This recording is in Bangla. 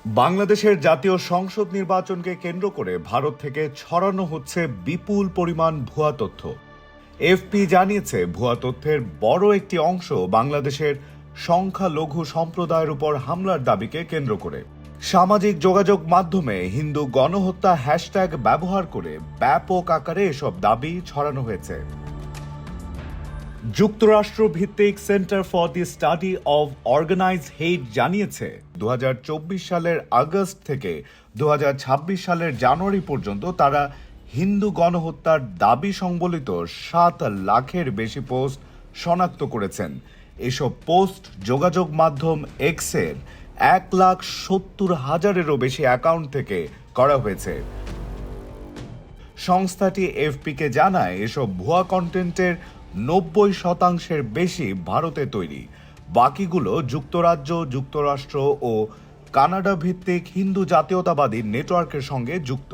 বাংলাদেশের জাতীয় সংসদ নির্বাচনকে কেন্দ্র করে ভারত থেকে ছড়ানো হচ্ছে বিপুল পরিমাণ ভুয়া তথ্য। এফপি জানিয়েছে, ভুয়া তথ্যের বড় একটি অংশ বাংলাদেশের সংখ্যালঘু সম্প্রদায়ের উপর হামলার দাবিকে কেন্দ্র করে। সামাজিক যোগাযোগ মাধ্যমে হিন্দু গণহত্যা হ্যাশট্যাগ ব্যবহার করে ব্যাপক আকারে এসব দাবি ছড়ানো হয়েছে। যুক্তরাষ্ট্র ভিত্তিক Center for the Study of Organized Hate জানিয়েছে, 2024 সালের আগস্ট থেকে 2026 সালের জানুয়ারি পর্যন্ত তারা হিন্দু গণহত্যার দাবি সংবলিত 7 লাখের বেশি পোস্ট শনাক্ত করেছেন। এসব পোস্ট যোগাযোগ মাধ্যম এক্সের 1,70,000-এরও বেশি অ্যাকাউন্ট থেকে করা হয়েছে। সংস্থাটি এফপিকে জানায়, এসব ভুয়া কন্টেন্টের 90% বেশি ভারতে তৈরি, বাকিগুলো যুক্তরাজ্য, যুক্তরাষ্ট্র ও কানাডা ভিত্তিক হিন্দু জাতীয়তাবাদী নেটওয়ার্কের সঙ্গে যুক্ত।